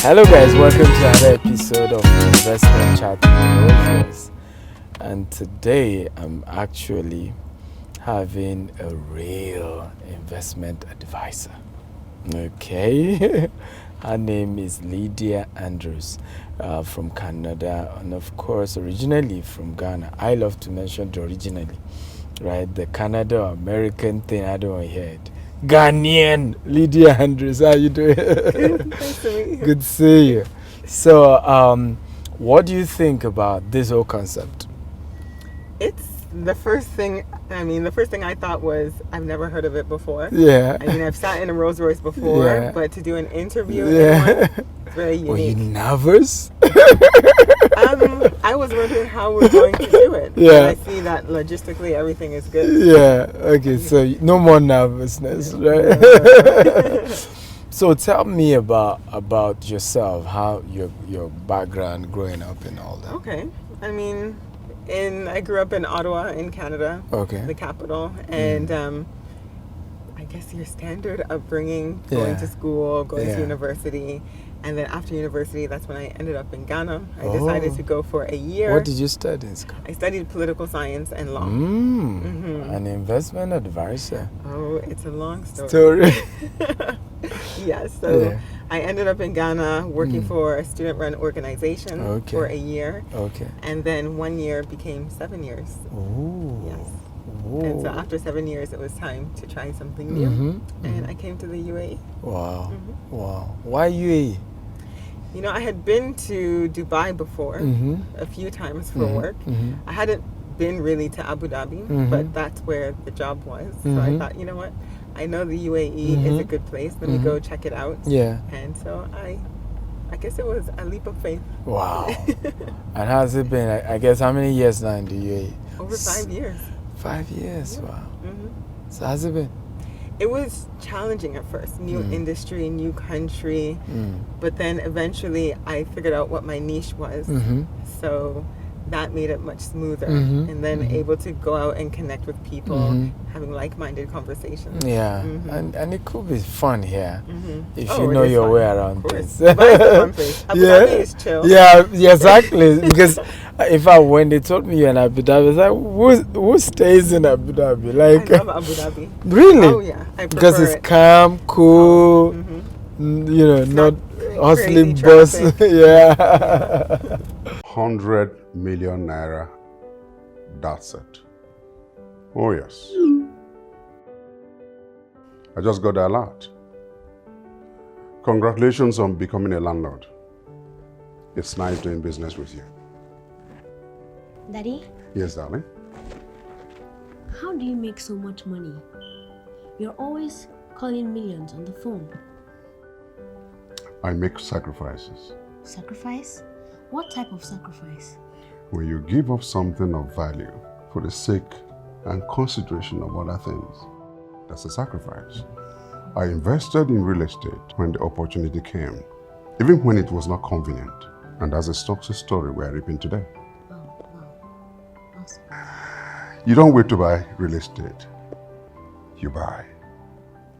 Hello guys, welcome to another episode of Investment Chat with Rolls Royce. And today I'm actually having a real investment advisor. Okay, her name is Lydia Andrews from Canada, and of course originally from Ghana. I love to mention the originally, right? The Canada or American thing, I don't hear it. Ghanaian Lydia Andrews, how you doing? Good, nice to meet you. Good to see you. So, what do you think about this whole concept? It's the first thing I thought was I've never heard of it before. Yeah. I mean, I've sat in a Rolls Royce before, Yeah. but to do an interview Yeah. in one, it's very unique. Were you nervous? I was wondering how we're going to do it. Yeah. And I see that logistically everything is good. Yeah. Okay. So no more nervousness, right? So tell me about yourself, how your background growing up and all that. Okay. I mean, I grew up in Ottawa in Canada, Okay. the capital, and I guess your standard upbringing, going Yeah. to school, going Yeah. to university, and then after university, that's when I ended up in Ghana. I Oh. decided to go for a year. What did you study in school? I studied political science and law. An investment advisor. Oh, it's a long story. Story. Yeah, so Yeah. I ended up in Ghana working for a student-run organization Okay. for a year, Okay. and then 1 year became 7 years. Ooh. Yes. Ooh. And so after 7 years, it was time to try something new, and I came to the UAE. Wow. Wow. Why UAE? You know, I had been to Dubai before a few times for work. I hadn't been really to Abu Dhabi, but that's where the job was. So I thought, you know what? I know the UAE is a good place. Let me go check it out. Yeah. And so I guess it was a leap of faith. Wow. And how's it been? I guess how many years now in the UAE? Over 5 years. 5 years. Wow. Mhm. So how's it been? It was challenging at first. New industry, new country. But then eventually I figured out what my niche was. So that made it much smoother. And then able to go out and connect with people, having like-minded conversations. Yeah. And it could be fun here if Oh, you it know is your fun, way of around course. things. Dubai is a fun place. Abu Dhabi is chill. Yeah, exactly. Because in fact, when they told me you're in Abu Dhabi, I was like, who stays in Abu Dhabi? Like, I love Abu Dhabi. really? Oh yeah, I prefer Because it's it. calm, cool, you know, not hustling bus. traffic. Yeah. 100 million naira. That's it. Oh, yes. I just got the alert. Congratulations on becoming a landlord. It's nice doing business with you. Daddy, Yes, darling. how do you make so much money? You're always calling millions on the phone. I make sacrifices. Sacrifice? What type of sacrifice? When you give up something of value for the sake and consideration of other things, that's a sacrifice. I invested in real estate when the opportunity came, even when it was not convenient. And that's a success story we are reaping today. Oh, wow. Awesome. You don't wait to buy real estate. You buy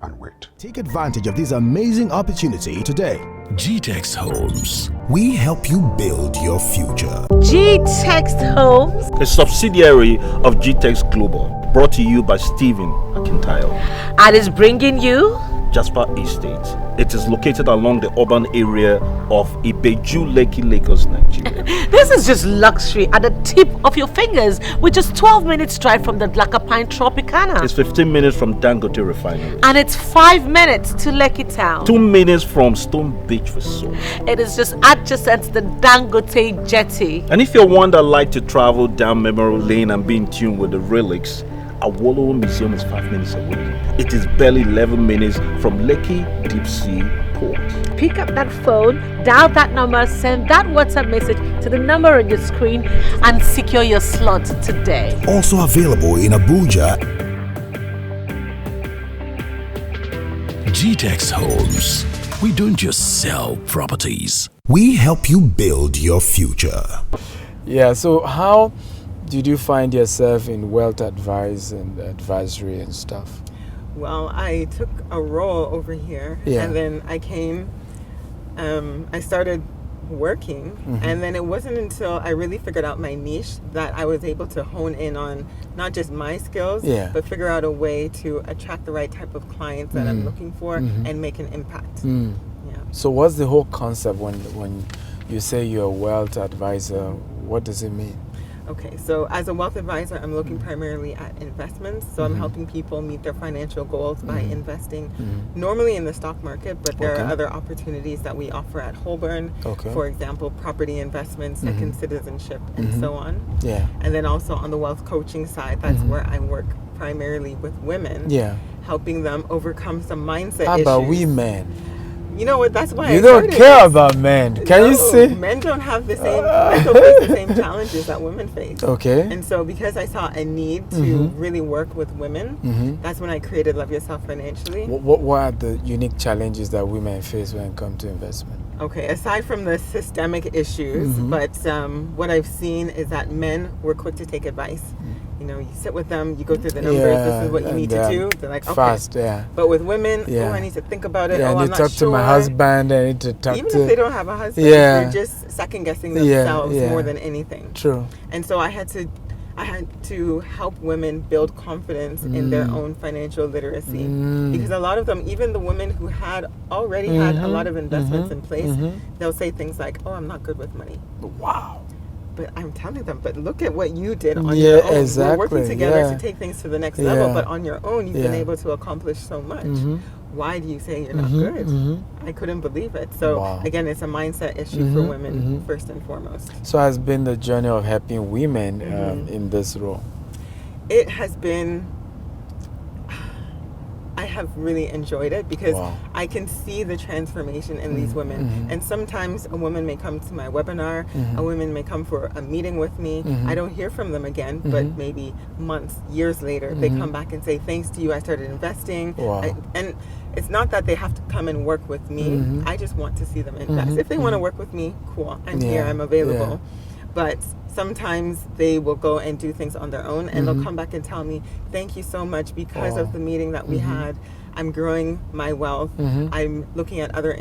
and wait. Take advantage of this amazing opportunity today. GTEX Homes. We help you build your future. G-Text Homes, a subsidiary of GTEX Global, brought to you by Stephen Akintayo. and is bringing you Jasper Estate. It is located along the urban area of Ibeju, Lekki, Lagos, Nigeria. This is just luxury at the tip of your fingers with just 12 minutes drive from the Pine Tropicana. It's 15 minutes from Dangote Refinery. And it's 5 minutes to Lekki Town. 2 minutes from Stone Beach Resort. It is just adjacent to the Dangote Jetty. And if you're one that like to travel down memory lane and be in tune with the relics, Awolowo Museum is 5 minutes away. It is barely 11 minutes from Lekki Deep Sea Port. Pick up that phone, dial that number, send that WhatsApp message to the number on your screen and secure your slot today. Also available in Abuja. GTEX Homes. We don't just sell properties. We help you build your future. Yeah. So how did you find yourself in wealth advice and advisory and stuff? Well, I took a role over here, Yeah. and then I came I started working, and then it wasn't until I really figured out my niche that I was able to hone in on not just my skills, but figure out a way to attract the right type of clients that I'm looking for and make an impact. Yeah. So what's the whole concept when you say you're a wealth advisor? What does it mean? Okay, so as a wealth advisor, I'm looking primarily at investments. So I'm helping people meet their financial goals by investing normally in the stock market, but there are other opportunities that we offer at Holborn. For example, property investments, second citizenship, and so on. Yeah. And then also on the wealth coaching side, that's where I work primarily with women. Yeah. Helping them overcome some mindset How issues. about women? You know what? That's why you I don't care this. about men. Can you see? Men don't have the same mental face the same challenges that women face. Okay. And so because I saw a need to really work with women, that's when I created Love Yourself Financially. What are the unique challenges that women face when it comes to investment? Okay, aside from the systemic issues, but what I've seen is that men were quick to take advice. You know, you sit with them, you go through the numbers, this is what you need to do. They're like, okay. Fast, But with women, oh, I need to think about it. Yeah, oh, I I'm need to not talk sure. to my husband, I need to talk Even to... if they don't have a husband, they're just second guessing themselves more than anything. True. And so I had to help women build confidence in their own financial literacy. Because a lot of them, even the women who had already had a lot of investments in place, they'll say things like, oh, I'm not good with money. Wow. But I'm telling them, but look at what you did on your own. Exactly. We're working together to take things to the next level, but on your own, you've been able to accomplish so much. Why do you say you're not good? I couldn't believe it. So again, it's a mindset issue for women first and foremost. So has been the journey of helping women in this role? It has been, I have really enjoyed it because I can see the transformation in these women. And sometimes a woman may come to my webinar, a woman may come for a meeting with me. I don't hear from them again, but maybe months, years later, they come back and say, thanks to you, I started investing. And it's not that they have to come and work with me. I just want to see them invest. If they want to work with me, cool, I'm here, I'm available. But sometimes they will go and do things on their own, and they'll come back and tell me, thank you so much because of the meeting that we had. I'm growing my wealth. I'm looking at other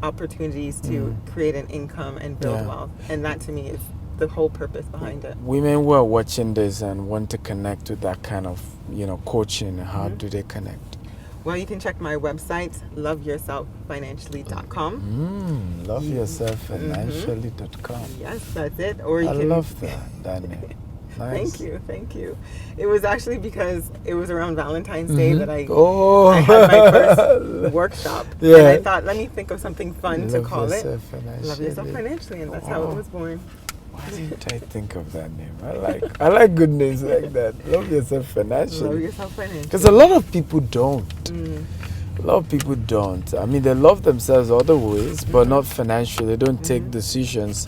opportunities to create an income and build wealth. And that to me is the whole purpose behind it. Women who are watching this and want to connect with that kind of, coaching, how do they connect? Well, you can check my website, loveyourselffinancially.com. Loveyourselffinancially.com. Yes, that's it. Or you can love that, Daniel. Nice. Thank you. It was actually because it was around Valentine's Day that I had my first workshop. And I thought, let me think of something fun to call it. Love Yourself Financially, and that's how it was born. Why didn't I think of that name? I like good names like that. Love Yourself Financially. Love Yourself Financially. Because a lot of people don't. A lot of people don't. I mean, they love themselves other ways, but not financially. They don't take decisions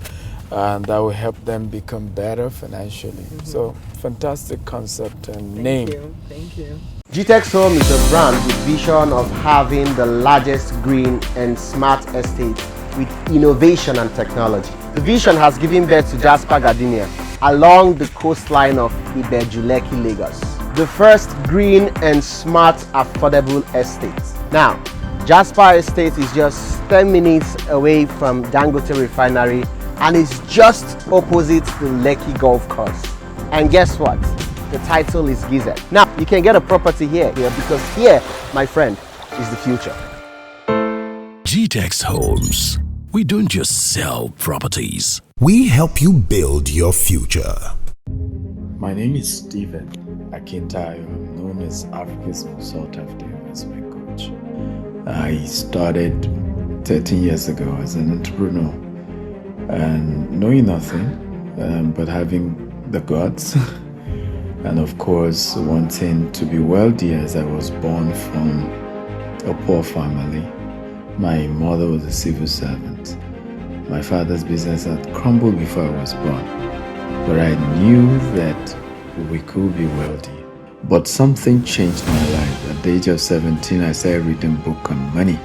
that will help them become better financially. So, fantastic concept and name. Thank you. GTEX Home is a brand with vision of having the largest green and smart estate with innovation and technology. The vision has given birth to Jasper Gardenia along the coastline of Ibejuleki, Lagos. The first green and smart affordable estate. Now, Jasper Estate is just 10 minutes away from Dangote Refinery and is just opposite the Lekki Golf Course. And guess what? The title is GZ. Now, you can get a property here because here, my friend, is the future. GTEX Homes. We don't just sell properties. We help you build your future. My name is Stephen Akintayo. I'm known as Africa's most sought after investment coach. I started 13 years ago as an entrepreneur and knowing nothing, but having the guts and of course wanting to be wealthy as I was born from a poor family. My mother was a civil servant. My father's business had crumbled before I was born. But I knew that we could be wealthy. But something changed my life. At the age of 17, I started reading books on money.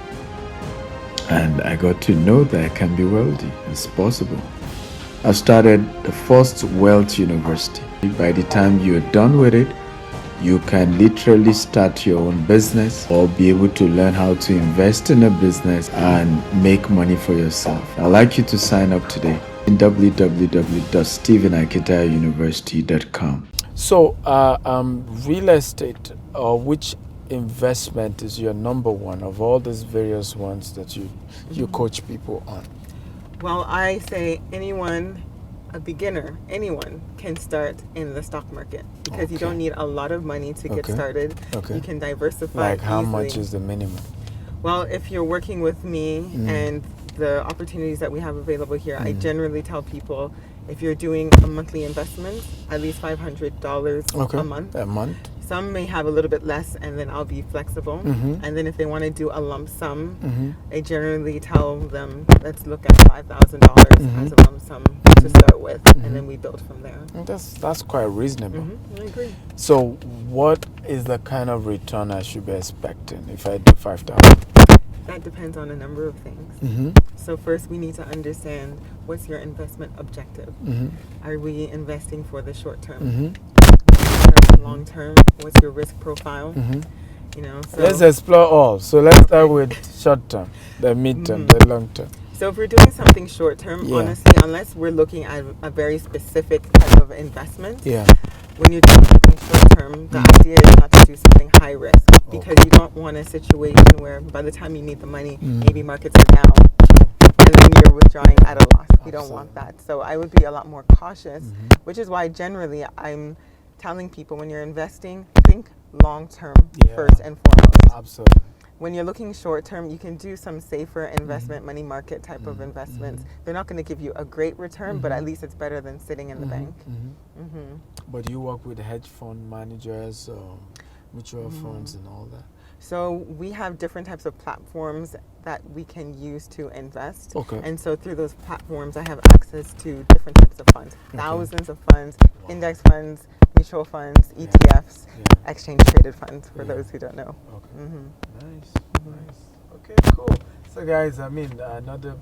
And I got to know that I can be wealthy. It's possible. I started the first Wealth University. By the time you're done with it, you can literally start your own business or be able to learn how to invest in a business and make money for yourself. I'd like you to sign up today in www.stephenakitauniversity.com. So, real estate, which investment is your number one of all these various ones that you coach people on? Well, I say anyone, a beginner, anyone can start in the stock market because you don't need a lot of money to get started. You can diversify. Like how easily. much is the minimum? Well, if you're working with me and the opportunities that we have available here, I generally tell people if you're doing a monthly investment, at least $500 a month. A month. Some may have a little bit less, and then I'll be flexible. And then if they want to do a lump sum, I generally tell them, let's look at $5,000 as a lump sum to start with, and then we build from there. That's quite reasonable. I agree. So what is the kind of return I should be expecting if I do 5,000? That depends on a number of things. So first we need to understand what's your investment objective. Are we investing for the short term? Long term? What's your risk profile? You know, so let's explore all. So let's start with short term, the mid term, the long term. So if we're doing something short term, honestly, unless we're looking at a very specific type of investment, when you're doing something short term, the idea is not to do something high risk because you don't want a situation where by the time you need the money, maybe markets are down and then you're withdrawing at a loss. We don't want that. So I would be a lot more cautious, which is why generally I'm telling people when you're investing, think long term first and foremost. Absolutely. When you're looking short term, you can do some safer investment, money market type of investments. They're not going to give you a great return, but at least it's better than sitting in the bank. But you work with hedge fund managers or mutual funds and all that? So we have different types of platforms that we can use to invest. And so through those platforms, I have access to different types of funds, thousands of funds, index funds, mutual funds, ETFs, exchange traded funds for those who don't know. Nice. Okay, cool. So guys, another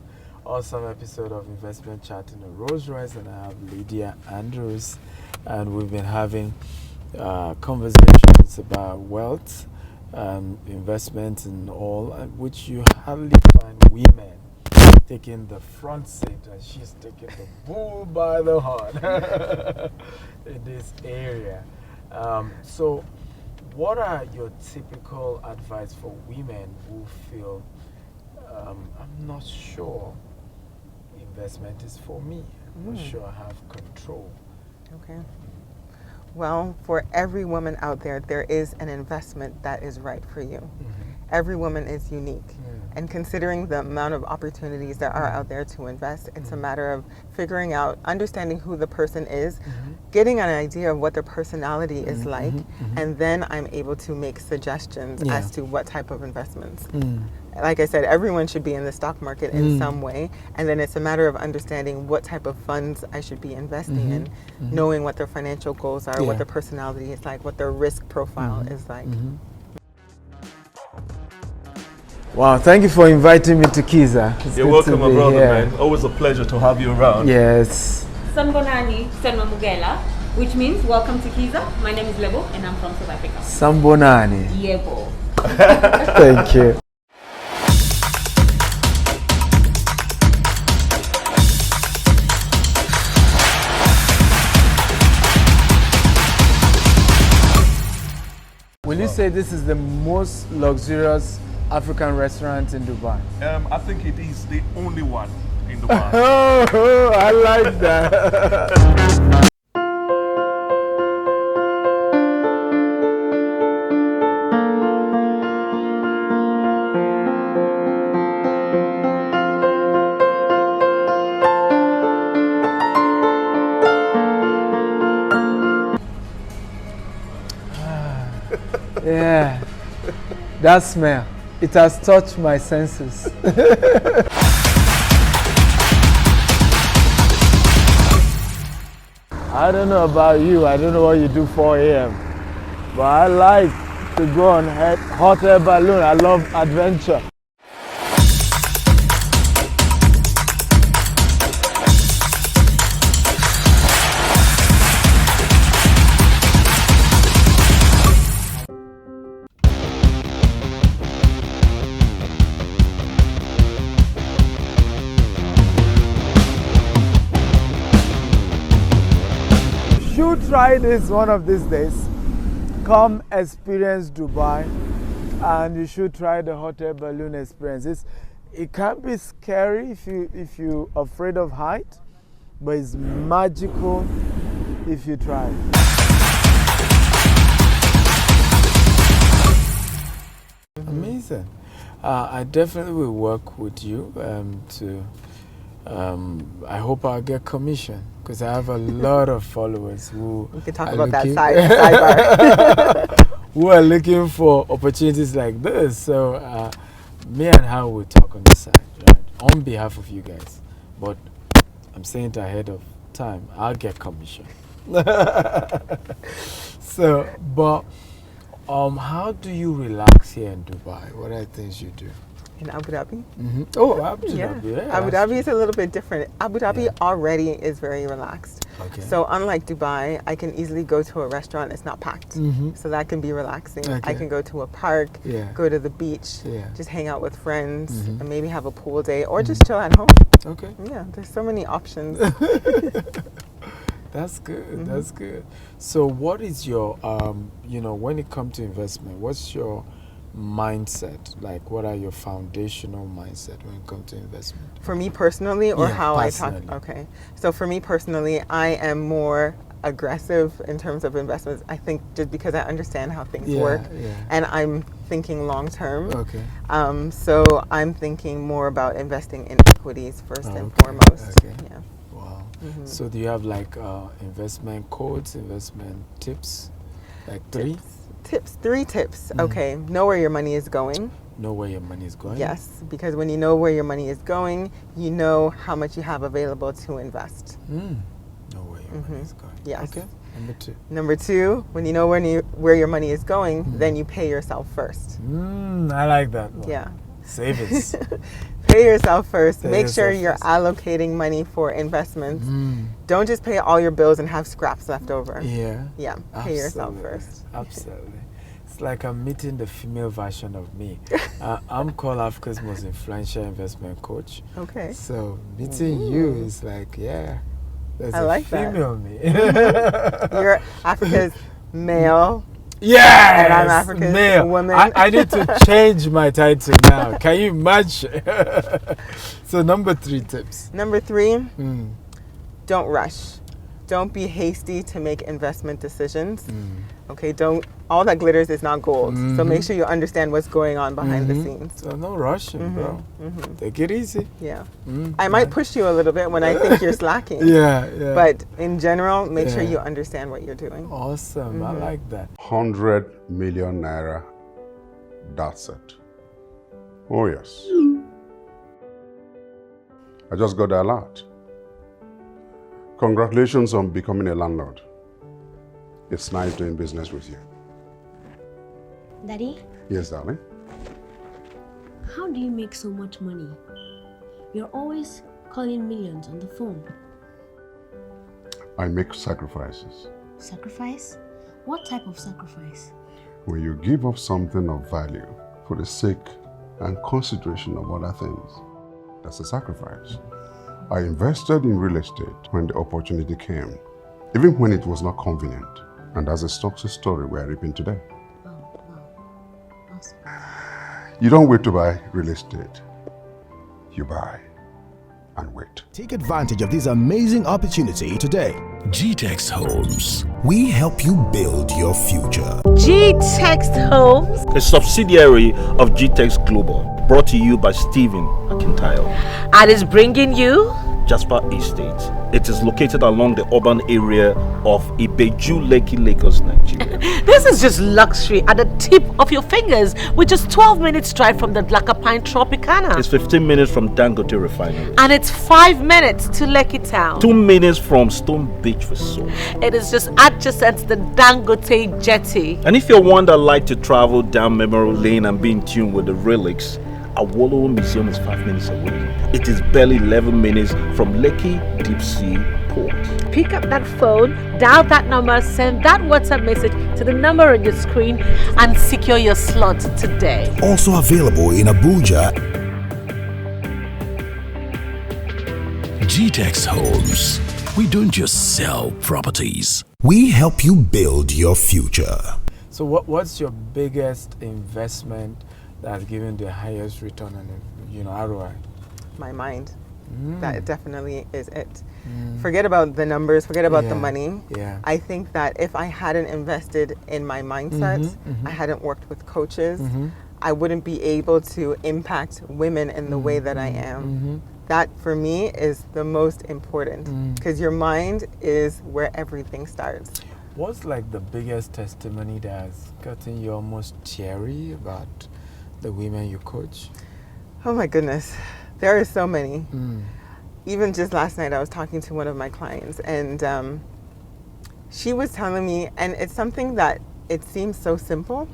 awesome episode of Investment Chat in a Rolls Royce, and I have Lydia Andrews, and we've been having conversations about wealth, investments and all, which you hardly find women taking the front seat, and she's taking the bull by the horn in this area. So what are your typical advice for women who feel, I'm not sure investment is for me, I'm not sure I have control? Okay. Well, for every woman out there, there is an investment that is right for you. Every woman is unique. And considering the amount of opportunities that are out there to invest, it's a matter of figuring out, understanding who the person is, getting an idea of what their personality is like, and then I'm able to make suggestions as to what type of investments. Like I said, everyone should be in the stock market in some way, and then it's a matter of understanding what type of funds I should be investing in, knowing what their financial goals are, what their personality is like, what their risk profile is like. Wow, thank you for inviting me to Kiza. You're welcome, my brother, man. Always a pleasure to have you around. Yes. Sambonani Senma Mugela, which means welcome to Kiza. My name is Lebo and I'm from South Africa. Sambonani. Yebo. Thank you. Will you say this is the most luxurious African restaurant in Dubai? I think it is the only one in Dubai. Oh, I like that. Yeah, that smell, it has touched my senses. I don't know about you, I don't know what you do 4 a.m. But I like to go on hot air balloon. I love adventure. try this one of these days. Come experience Dubai, and you should try the hot air balloon experience. It can be scary if you're afraid of height, but it's magical if you try. Amazing. I definitely will work with you I hope I'll get commission, because I have a lot of followers who we can talk about that sidebar. who are looking for opportunities like this. So me and her will talk on the side, right? On behalf of you guys. But I'm saying it ahead of time. I'll get commission. So, but how do you relax here in Dubai? What are the things you do? In Abu Dhabi? Mm-hmm. Oh, Abu Dhabi. Yeah, Abu Dhabi is a little bit different. Abu Dhabi already is very relaxed. Okay. So unlike Dubai, I can easily go to a restaurant, it's not packed. Mm-hmm. So that can be relaxing. Okay. I can go to a park, go to the beach, just hang out with friends, and maybe have a pool day, or just chill at home. Okay. Yeah, there's so many options. That's good. That's good. So what is your, when it comes to investment, what's your mindset? Like, what are your foundational mindset when it comes to investment? For me personally, or how personally. I talk? Okay. So for me personally, I am more aggressive in terms of investments. I think just because I understand how things work, and I'm thinking long term. Okay. So I'm thinking more about investing in equities first and foremost. Okay. Yeah. Wow. So do you have like investment codes, investment tips, like three tips. Okay. Know where your money is going. Know where your money is going? Yes, because when you know where your money is going, you know how much you have available to invest. Know where your money is going. Yes. Okay. Number two, when you know where your money is going, then you pay yourself first. I like that one. Yeah. Savings. Pay yourself first. Make sure you're allocating money for investments. Don't just pay all your bills and have scraps left over. Yeah. Yeah. Pay yourself first. Absolutely. It's like I'm meeting the female version of me. I'm called Africa's most influential investment coach. Okay. So meeting you is like, there's like female me. You're Africa's male. Yes! And I'm Africa's male. woman. I need to change my title now. Can you imagine? So number 3 tips. Number 3, don't rush. Don't be hasty to make investment decisions. Okay, all that glitters is not gold. So make sure you understand what's going on behind the scenes. So no rushing, bro. Take it easy. Yeah. I might push you a little bit when I think you're slacking. Yeah. But in general, make sure you understand what you're doing. Awesome. I like that. 100 million naira. That's it. Oh yes. I just got the alert. Congratulations on becoming a landlord. It's nice doing business with you. Daddy? Yes, darling? How do you make so much money? You're always calling millions on the phone. I make sacrifices. Sacrifice? What type of sacrifice? When you give up something of value for the sake and consideration of other things, that's a sacrifice. I invested in real estate when the opportunity came, even when it was not convenient. And that's a success story we are reaping today. Oh, wow. Awesome. You don't wait to buy real estate. You buy and wait. Take advantage of this amazing opportunity today. GTEX Homes. We help you build your future. GTEX Homes, a subsidiary of GTEX Global, brought to you by Stephen Akintayo. and is bringing you Jasper Estate. It is located along the urban area of Ibeju, Lekki, Lagos, Nigeria. This is just luxury at the tip of your fingers, with just 12 minutes drive from the Pine Tropicana. It's 15 minutes from Dangote Refinery. And it's 5 minutes to Lekki Town. 2 minutes from Stone Beach Resort. It is just adjacent to the Dangote Jetty. And if you're one that like to travel down memory lane and be in tune with the relics, Awolowo Museum is 5 minutes away. It is barely 11 minutes from Lekki Deep Sea Port. Pick up that phone, dial that number, send that WhatsApp message to the number on your screen, and secure your slot today. Also available in Abuja. GTEX Homes. We don't just sell properties. We help you build your future. So what's your biggest investment that's given the highest return on ROI? My mind. That definitely is it. Forget about the numbers, forget about the money. Yeah. I think that if I hadn't invested in my mindset, I hadn't worked with coaches, I wouldn't be able to impact women in the way that I am. That for me is the most important, because your mind is where everything starts. What's like the biggest testimony that has gotten you almost teary about the women you coach? Oh my goodness, there are so many. Even just last night I was talking to one of my clients, and she was telling me, and it's something that it seems so simple,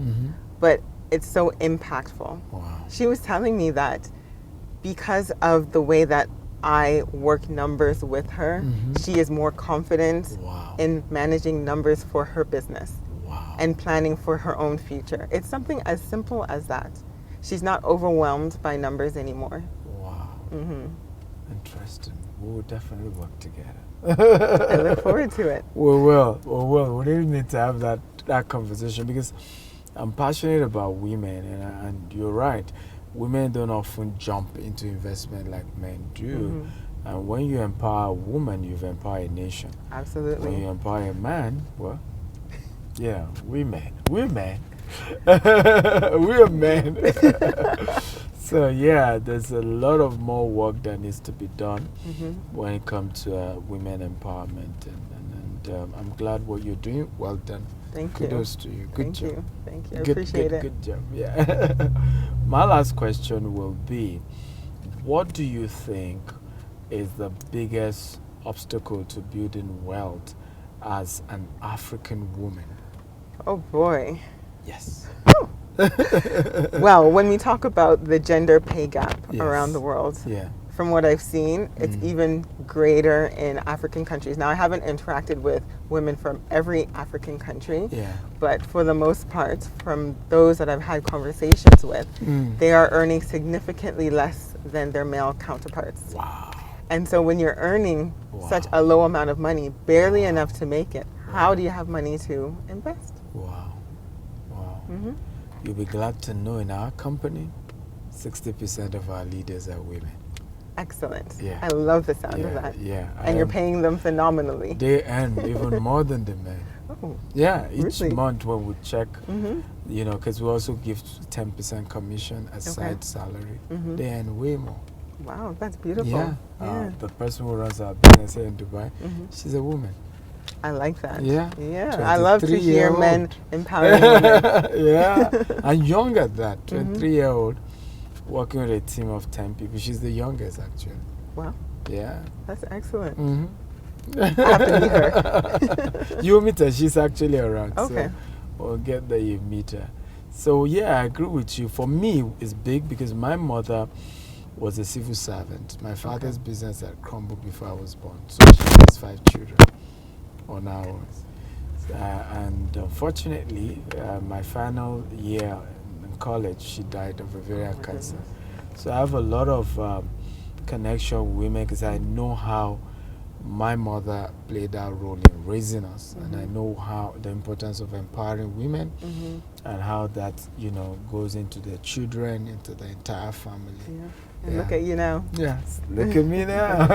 but it's so impactful. Wow. She was telling me that because of the way that I work numbers with her, she is more confident in managing numbers for her business and planning for her own future. It's something as simple as that. She's not overwhelmed by numbers anymore. Wow. Interesting. We will definitely work together. I look forward to it. We will. We really need to have that conversation, because I'm passionate about women, and you're right. Women don't often jump into investment like men do. And when you empower a woman, you've empowered a nation. Absolutely. When you empower a man, well, yeah, we're men. We're men. So yeah, there's a lot of more work that needs to be done when it comes to women empowerment, and I'm glad what you're doing. Well done. Thank you. Kudos to you. Good job. Thank you. I appreciate it. Good job. Yeah. My last question will be, what do you think is the biggest obstacle to building wealth as an African woman? Oh boy. Yes. Well, when we talk about the gender pay gap around the world, from what I've seen, it's even greater in African countries. Now, I haven't interacted with women from every African country, but for the most part, from those that I've had conversations with, they are earning significantly less than their male counterparts. Wow. And so when you're earning such a low amount of money, barely enough to make it, how do you have money to invest? Wow. You'll be glad to know in our company, 60% of our leaders are women. Excellent. Yeah. I love the sound of that. Yeah. And you're paying them phenomenally. They earn even more than the men. Oh, yeah, each really? month when we check, because we also give 10% commission as side salary, they earn way more. Wow, that's beautiful. Yeah. The person who runs our business here in Dubai, she's a woman. I like that. Yeah. I love to hear men empowering women. And young at that, 23-year-old, working with a team of 10 people. She's the youngest, actually. Wow. Yeah. That's excellent. I have to meet her. You'll meet her. She's actually around. Okay. So we'll get there, you meet her. So, yeah, I agree with you. For me, it's big because my mother was a civil servant. My father's business had crumbled before I was born. So she has 5 children on ours. And unfortunately, my final year in college, she died of ovarian cancer. So I have a lot of connection with women because I know how my mother played that role in raising us, and I know how the importance of empowering women and how that goes into their children, into the entire family. And look at you now. Yes, look at me now.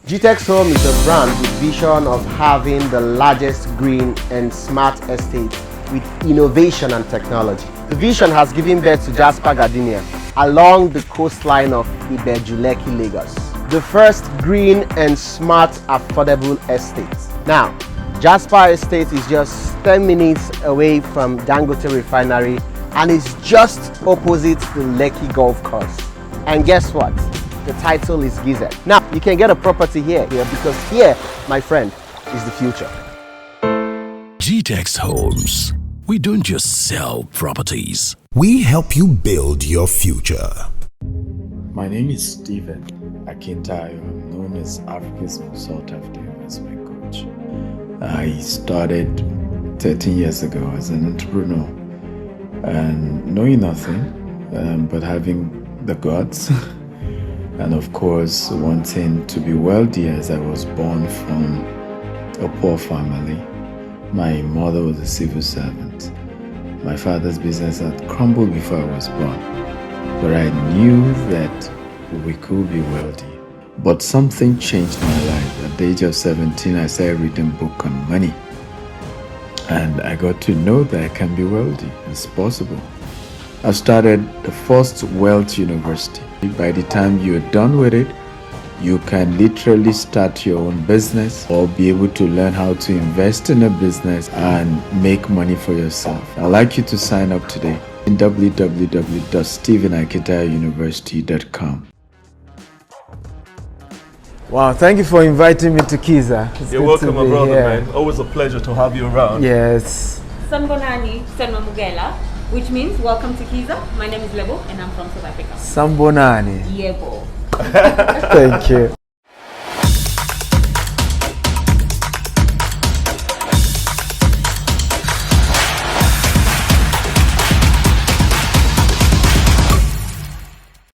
GTEX Home is a brand with vision of having the largest green and smart estate with innovation and technology. The vision has given birth to Jasper Gardenia along the coastline of Ibejuleki, Lagos. The first green and smart affordable estate. Now, Jasper Estate is just 10 minutes away from Dangote Refinery and is just opposite the Lekki Golf Course. And guess what? The title is Gizet. Now, you can get a property here because here, my friend, is the future. GTEX Homes. We don't just sell properties. We help you build your future. My name is Stephen Akintayo. I'm known as Africa's most sought-after investment coach. I started 13 years ago as an entrepreneur and knowing nothing, but having the gods and of course wanting to be wealthy as I was born from a poor family. My mother was a civil servant. My father's business had crumbled before I was born. But I knew that we could be wealthy. But something changed my life. At the age of 17, I started reading a book on money. And I got to know that I can be wealthy. It's possible. I started the first wealth university. By the time you're done with it, you can literally start your own business or be able to learn how to invest in a business and make money for yourself. I'd like you to sign up today in www.stephenakitauniversity.com. Wow, thank you for inviting me to Kiza. You're welcome, my brother, man. Always a pleasure to have you around. Yes. Sanbonani Senmamugela, which means welcome to Kiza. My name is Lebo and I'm from South Africa. Sambonani. Yebo. Thank you.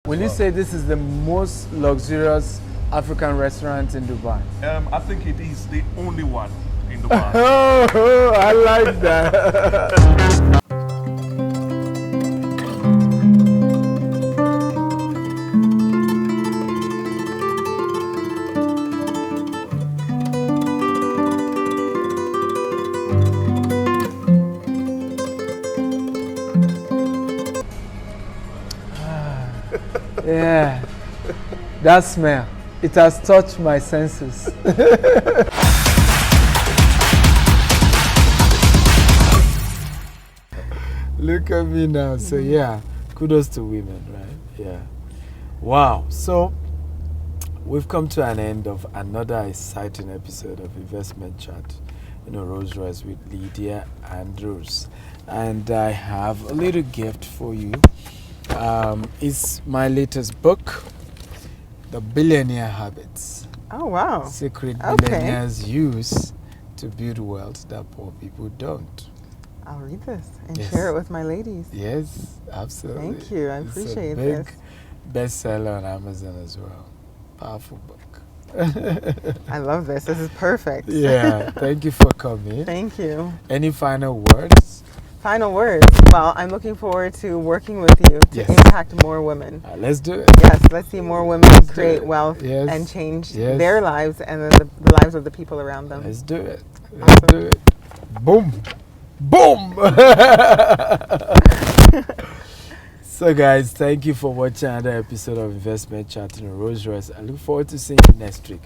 Will you say this is the most luxurious African restaurant in Dubai? I think it is the only one in Dubai. Oh, I like that. Yeah, that smell, it has touched my senses. Look at me now. So yeah, kudos to women, right? Yeah. Wow. So we've come to an end of another exciting episode of Investment Chat, Rolls Royce with Lydia Andrews. And I have a little gift for you. It's my latest book, The Billionaire Habits. Oh, wow. Secret billionaires use to build wealth that poor people don't. I'll read this and share it with my ladies. Yes, absolutely. Thank you. I appreciate this. It's a big bestseller on Amazon as well. Powerful book. I love this. This is perfect. Yeah, thank you for coming. Thank you. Any final words? Final words. Well, I'm looking forward to working with you to impact more women. Let's do it. Yes, let's see more women create wealth and change their lives and then the lives of the people around them. Let's do it. Let's do it. Boom. Boom. So guys, thank you for watching another episode of Investment Chat in Rolls Royce. I look forward to seeing you next week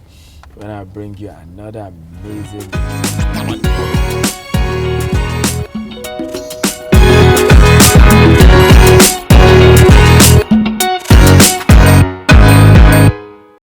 when I bring you another amazing